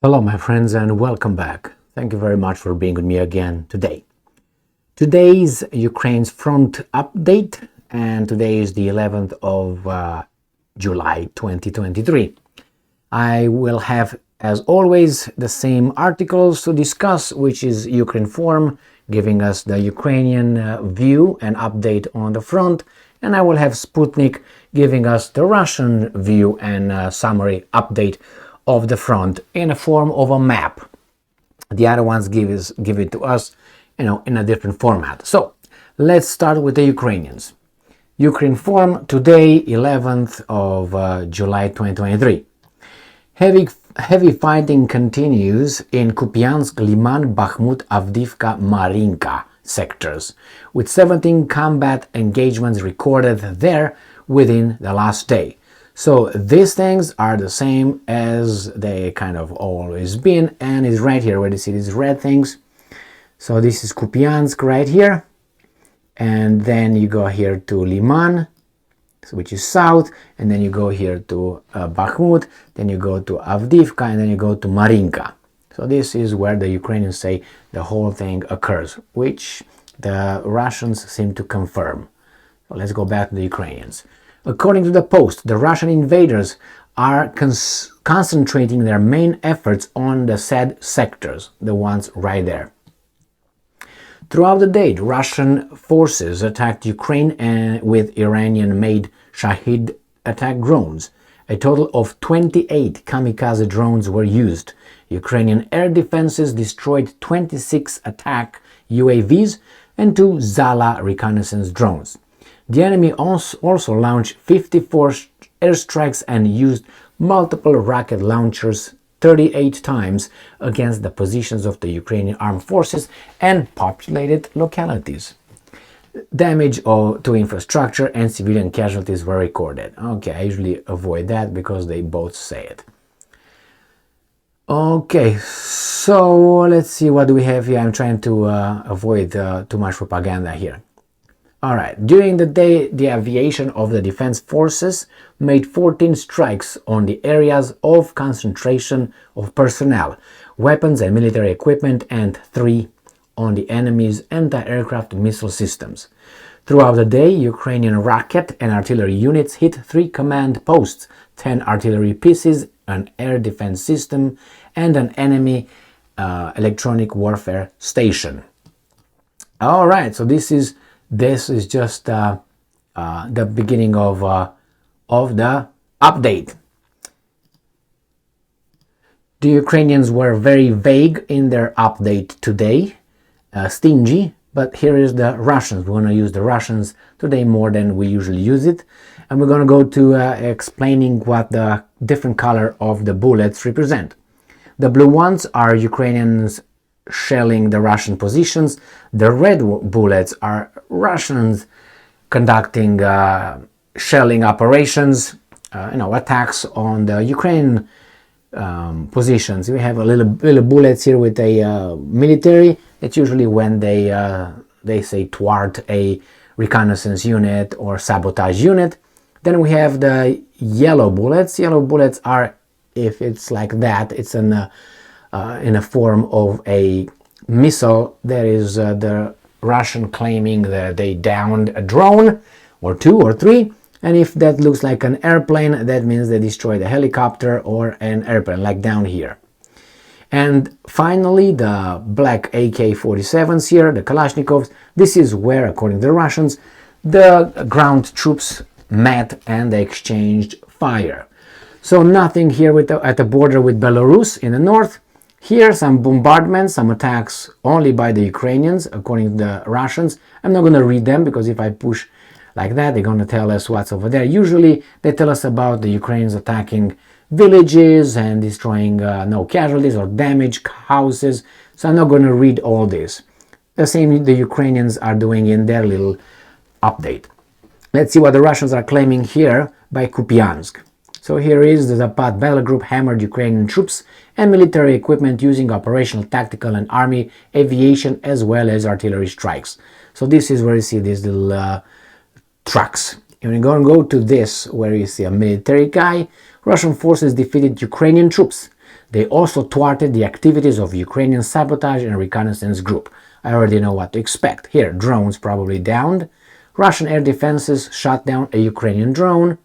Hello my friends and welcome back. Thank you very much for being with me again today. Today's Ukraine's front update, and today is the 11th of July 2023. I will have, as always, the same articles to discuss, which is Ukrinform, giving us the Ukrainian view and update on the front, and I will have Sputnik giving us the Russian view and summary update of the front in a form of a map. The other ones give it to us, in a different format. So let's start with the Ukrainians. Ukrinform today, 11th of July 2023. Heavy fighting continues in Kupiansk, Lyman, Bakhmut, Avdiivka, Marinka sectors, with 17 combat engagements recorded there within the last day. So these things are the same as they kind of always been, and it's right here where you see these red things. So this is Kupiansk right here, and then you go here to Lyman, which is south, and then you go here to Bakhmut, then you go to Avdiivka, and then you go to Marinka. So this is where the Ukrainians say the whole thing occurs, which the Russians seem to confirm. So let's go back to the Ukrainians. According to the Post, the Russian invaders are concentrating their main efforts on the said sectors, the ones right there. Throughout the day, Russian forces attacked Ukraine with Iranian-made Shahid attack drones. A total of 28 kamikaze drones were used. Ukrainian air defenses destroyed 26 attack UAVs and 2 Zala reconnaissance drones. The enemy also launched 54 airstrikes and used multiple rocket launchers 38 times against the positions of the Ukrainian armed forces and populated localities. Damage to infrastructure and civilian casualties were recorded. Okay, I usually avoid that because they both say it. Okay, so let's see what do we have here. I'm trying to avoid too much propaganda here. Alright, during the day, the aviation of the defense forces made 14 strikes on the areas of concentration of personnel, weapons and military equipment, and 3 on the enemy's anti-aircraft missile systems. Throughout the day, Ukrainian rocket and artillery units hit 3 command posts, 10 artillery pieces, an air defense system, and an enemy electronic warfare station. Alright, so this is just the beginning of the update. The Ukrainians were very vague in their update today, stingy, but here is the Russians. We're going to use the Russians today more than we usually use it, and we're going to go to explaining what the different color of the bullets represent. The blue ones are Ukrainians shelling the Russian positions. The red bullets are Russians conducting shelling operations, attacks on the Ukrainian positions. We have a little bullets here with a military. It's usually when they say thwart a reconnaissance unit or sabotage unit. Then we have the yellow bullets. Yellow bullets are, if it's like that, it's in a form of a missile. There is the Russian claiming that they downed a drone or 2 or 3, and if that looks like an airplane, that means they destroyed a helicopter or an airplane, like down here. And finally, the black AK-47s here, the Kalashnikovs. This is where, according to the Russians, the ground troops met and they exchanged fire. So nothing here at the border with Belarus in the north. Here, some bombardments, some attacks only by the Ukrainians, according to the Russians. I'm not going to read them because if I push like that, they're going to tell us what's over there. Usually, they tell us about the Ukrainians attacking villages and destroying no casualties or damaged houses. So I'm not going to read all this. The same the Ukrainians are doing in their little update. Let's see what the Russians are claiming here by Kupiansk. So here is the Zapad battle group hammered Ukrainian troops and military equipment using operational, tactical and army aviation as well as artillery strikes. So this is where you see these little trucks. You're going to go to this where you see a military guy. Russian forces defeated Ukrainian troops They also thwarted the activities of Ukrainian sabotage and reconnaissance group. I already know what to expect. Here, drones probably downed. Russian air defenses shot down a Ukrainian drone.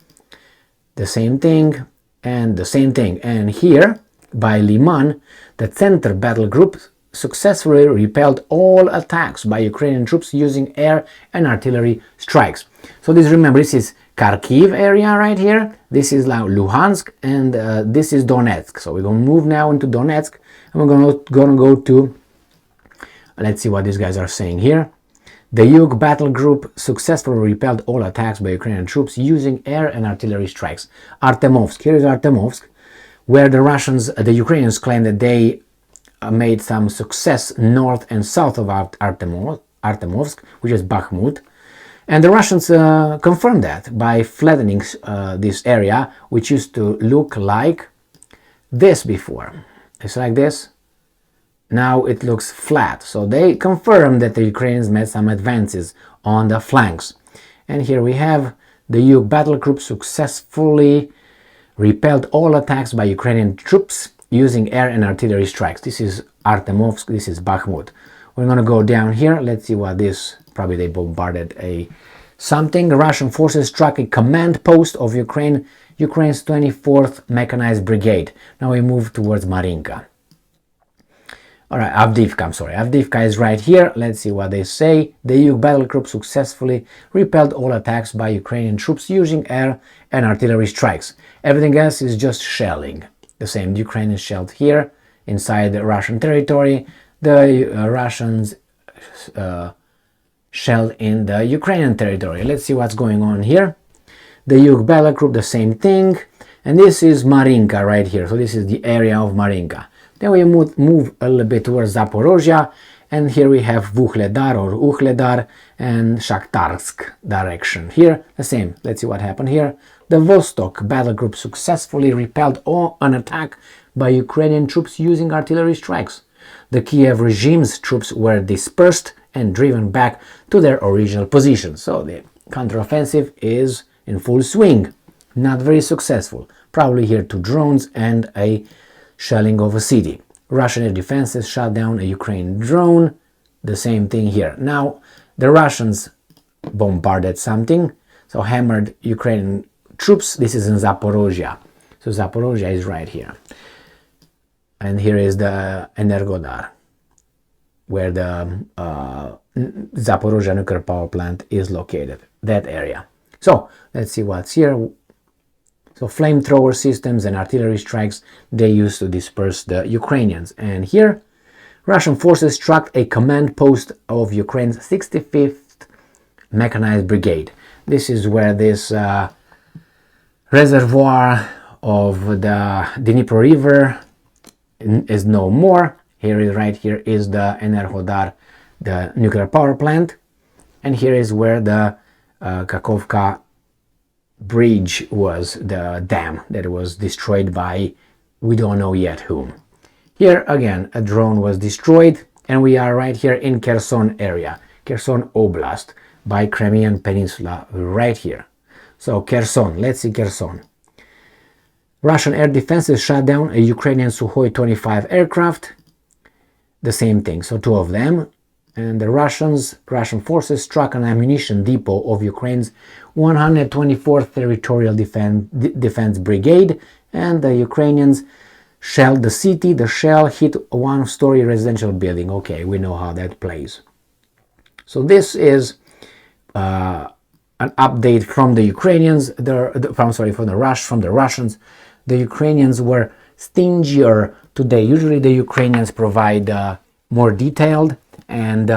The same thing and the same thing. And here, by Lyman, the center battle group successfully repelled all attacks by Ukrainian troops using air and artillery strikes. So remember, this is Kharkiv area right here. This is Luhansk, and this is Donetsk. So we're going to move now into Donetsk, and we're going to go to, let's see what these guys are saying here. The Yug battle group successfully repelled all attacks by Ukrainian troops using air and artillery strikes. Artemovsk, here is Artemovsk, where the Ukrainians claim that they made some success north and south of Artemovsk, which is Bakhmut. And the Russians confirmed that by flattening this area, which used to look like this before. It's like this. Now it looks flat. So they confirmed that the Ukrainians made some advances on the flanks. And here we have the Yug battle group successfully repelled all attacks by Ukrainian troops using air and artillery strikes. This is Artemovsk, this is Bakhmut. We're going to go down here. Let's see what this, probably they bombarded something. Russian forces struck a command post of Ukraine's 24th Mechanized Brigade. Now we move towards Marinka. Alright, Avdiivka is right here. Let's see what they say. The Yug battle group successfully repelled all attacks by Ukrainian troops using air and artillery strikes. Everything else is just shelling. The same, the Ukrainians shelled here, inside the Russian territory. The Russians shelled in the Ukrainian territory. Let's see what's going on here. The Yug battle group, the same thing. And this is Marinka right here. So this is the area of Marinka. Then we move a little bit towards Zaporozhye, and here we have Vuhledar or Uhledar and Shakhtarsk direction. Here, the same. Let's see what happened here. The Vostok battle group successfully repelled an attack by Ukrainian troops using artillery strikes. The Kiev regime's troops were dispersed and driven back to their original positions. So the counteroffensive is in full swing. Not very successful. Probably here 2 drones and a shelling of a city. Russian air defenses shot down a Ukrainian drone. The same thing here. Now, the Russians bombarded something, so hammered Ukrainian troops. This is in Zaporozhye. So Zaporozhye is right here. And here is the Energodar, where the Zaporozhye nuclear power plant is located. That area. So, let's see what's here. So flamethrower systems and artillery strikes they used to disperse the Ukrainians. And here, Russian forces struck a command post of Ukraine's 65th Mechanized Brigade. This is where this reservoir of the Dnieper River is no more. Right here is the Energodar, the nuclear power plant. And here is where the Kakhovka bridge was, the dam that was destroyed by we don't know yet whom. Here again a drone was destroyed, and we are right here in Kherson area, Kherson Oblast, by Crimean Peninsula right here. So Kherson, let's see Kherson. Russian air defenses shot down a Ukrainian Sukhoi 25 aircraft. The same thing, so 2 of them. And the Russian forces struck an ammunition depot of Ukraine's 124th Territorial Defense Brigade, and the Ukrainians shelled the city. The shell hit a 1-story residential building. Okay, we know how that plays. So this is an update from the Ukrainians. From the Russians. The Ukrainians were stingier today. Usually the Ukrainians provide more detailed, and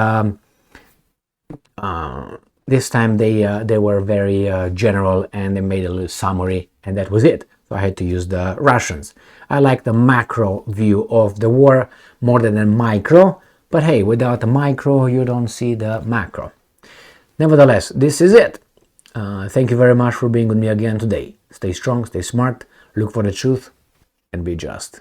this time they were very general, and they made a little summary, and that was it. So I had to use the Russians. I like the macro view of the war more than the micro, but hey, without the micro you don't see the macro. Nevertheless, this is it. Thank you very much for being with me again today. Stay strong, stay smart, look for the truth, and be just.